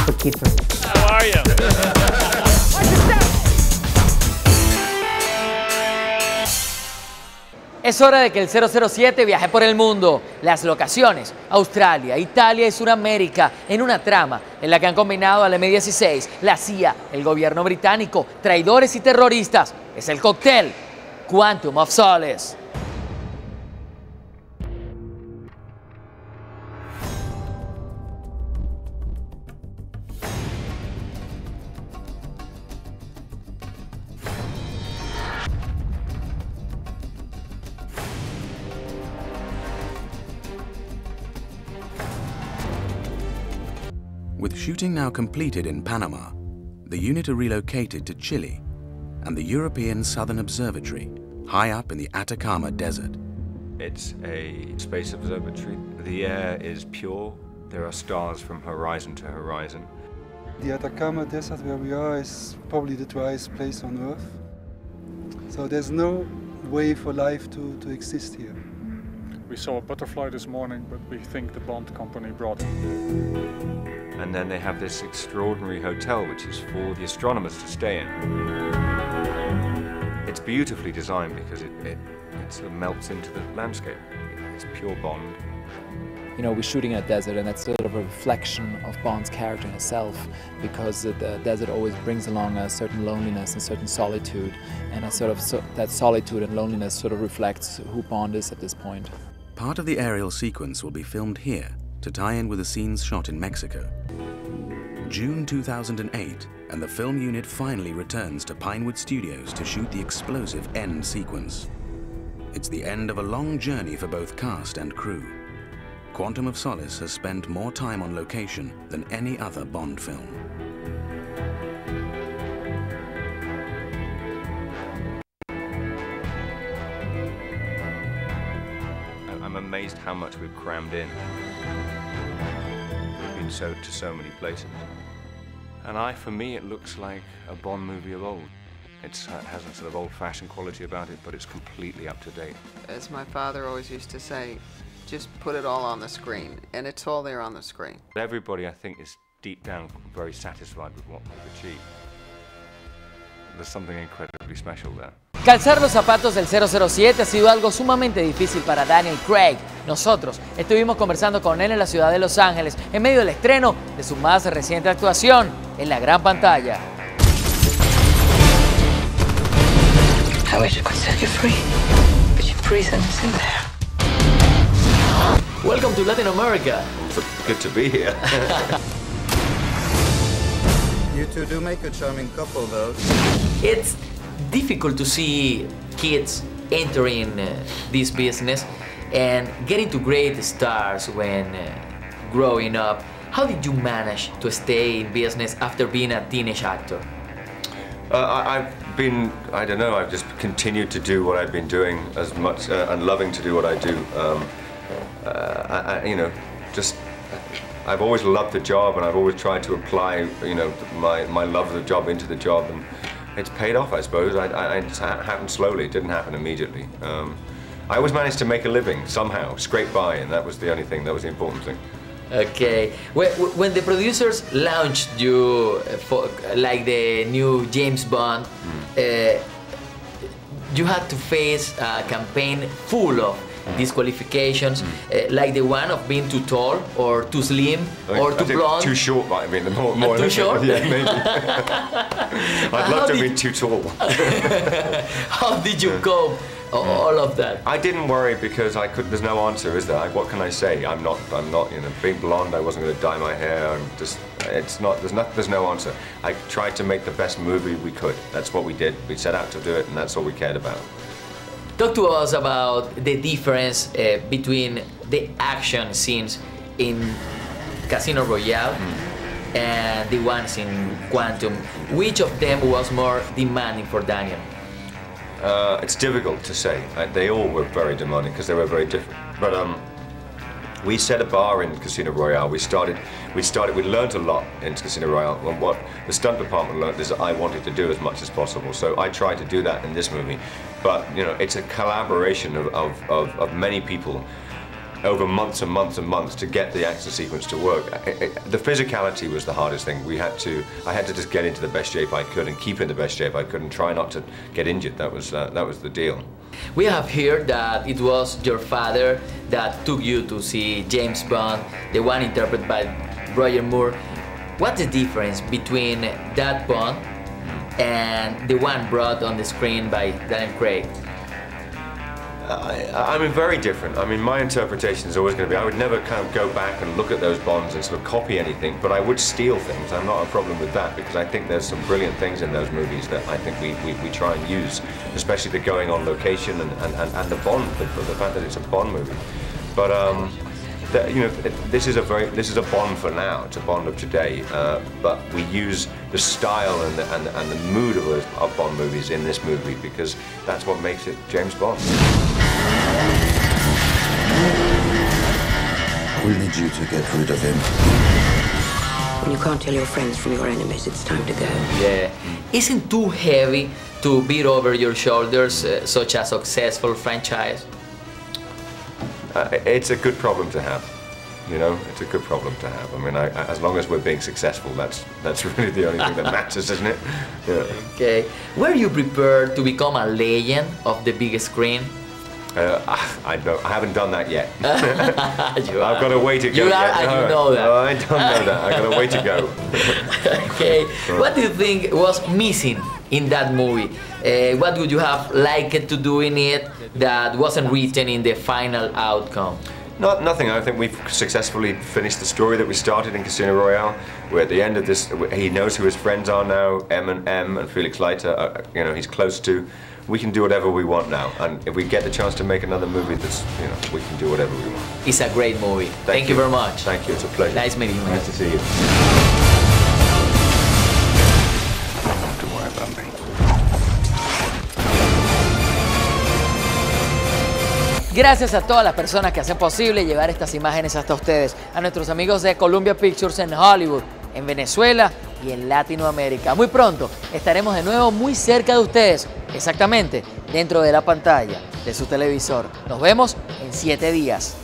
Poquito. How are you? Es hora de que el 007 viaje por el mundo. Las locaciones, Australia, Italia y Sudamérica, en una trama en la que han combinado al M16, la CIA, el gobierno británico, traidores y terroristas. Es el cóctel Quantum of Solace. With shooting now completed in Panama, the unit are relocated to Chile and the European Southern Observatory, high up in the Atacama Desert. It's a space observatory. The air is pure. There are stars from horizon to horizon. The Atacama Desert where we are is probably the driest place on Earth. So there's no way for life to exist here. We saw a butterfly this morning, but we think the Bond company brought it. And then they have this extraordinary hotel which is for the astronomers to stay in. It's beautifully designed because it sort of melts into the landscape. It's pure Bond. You know, we're shooting in a desert, and that's sort of a reflection of Bond's character himself, because the desert always brings along a certain loneliness and certain solitude, and that solitude and loneliness sort of reflects who Bond is at this point. Part of the aerial sequence will be filmed here to tie in with the scenes shot in Mexico. June 2008, and the film unit finally returns to Pinewood Studios to shoot the explosive end sequence. It's the end of a long journey for both cast and crew. Quantum of Solace has spent more time on location than any other Bond film. I'm amazed how much we've crammed in. We've been to so many places. And for me, it looks like a Bond movie of old. It has a sort of old-fashioned quality about it, but it's completely up to date. As my father always used to say, just put it all on the screen, and it's all there on the screen. Everybody, I think, is deep down very satisfied with what we've achieved. There's something incredibly special there. Calzar los zapatos del 007 ha sido algo sumamente difícil para Daniel Craig. Nosotros estuvimos conversando con él en la ciudad de Los Ángeles en medio del estreno de su más reciente actuación en la gran pantalla. I wish I could set you free, but your prison is in there. Welcome to Latin America. Good to be here. You two do make a charming couple, though. It's difficult to see kids entering this business and getting to great stars when growing up. How did you manage to stay in business after being a teenage actor? I've just continued to do what I've been doing as much and loving to do what I do. I've always loved the job, and I've always tried to apply, my love of the job into the job, and it's paid off, I suppose. It happened slowly. It didn't happen immediately. I always managed to make a living somehow, scrape by, and that was the only thing. That was the important thing. Okay. When the producers launched you for like the new James Bond, you had to face a campaign full of disqualifications, like the one of being too tall or too slim or too blonde. Too short might have been more too short? Yeah, maybe. I'd love to be too tall. How did you cope? All of that. I didn't worry because there's no answer, is there? What can I say? I'm not, being blonde, I wasn't going to dye my hair. There's no answer. I tried to make the best movie we could. That's what we did. We set out to do it, and that's all we cared about. Talk to us about the difference between the action scenes in Casino Royale and the ones in Quantum. Which of them was more demanding for Daniel? It's difficult to say. They all were very demanding because they were very different. But we set a bar in Casino Royale. We learned a lot in Casino Royale, and what the stunt department learned is that I wanted to do as much as possible. So I tried to do that in this movie. But it's a collaboration of many people. over months and months and months to get the action sequence to work. The physicality was the hardest thing. I had to just get into the best shape I could and keep in the best shape I could and try not to get injured. That was the deal. We have heard that it was your father that took you to see James Bond, the one interpreted by Roger Moore. What's the difference between that Bond and the one brought on the screen by Daniel Craig? I mean, very different. I mean, my interpretation is always going to be, I would never kind of go back and look at those Bonds and sort of copy anything, but I would steal things. I'm not a problem with that, because I think there's some brilliant things in those movies that I think we try and use, especially the going on location and the Bond, the fact that it's a Bond movie. But you know, this is a Bond for now. It's a Bond of today. But we use the style and the mood of Bond movies in this movie, because that's what makes it James Bond. We'll need you to get rid of him. When you can't tell your friends from your enemies, it's time to go. Yeah. Isn't too heavy to beat over your shoulders such a successful franchise? It's a good problem to have. You know, it's a good problem to have. I mean, as long as we're being successell, that's really the only thing that matters, isn't it? Yeah. Okay. Were you prepared to become a legend of the big screen? I haven't done that yet. I've got a way to go. You know that. No, I don't know that. I've got a way to go. Okay. What do you think was missing in that movie? What would you have liked to do in it that wasn't written in the final outcome? Nothing. I think we've successfully finished the story that we started in Casino Royale. We're at the end of this. He knows who his friends are now. M and Felix Leiter. You know, he's close to. We can do whatever we want now, and if we get the chance to make another movie, that's, you know, we can do whatever we want. It's a great movie. Thank you very much. Thank you. It's a pleasure. Nice meeting you. Nice to see you. Don't have to worry about me. Gracias a todas las personas que hacen posible llevar estas imágenes hasta ustedes, a nuestros amigos de Columbia Pictures en Hollywood, en Venezuela y en Latinoamérica. Muy pronto estaremos de nuevo muy cerca de ustedes, exactamente dentro de la pantalla de su televisor. Nos vemos en 7 días.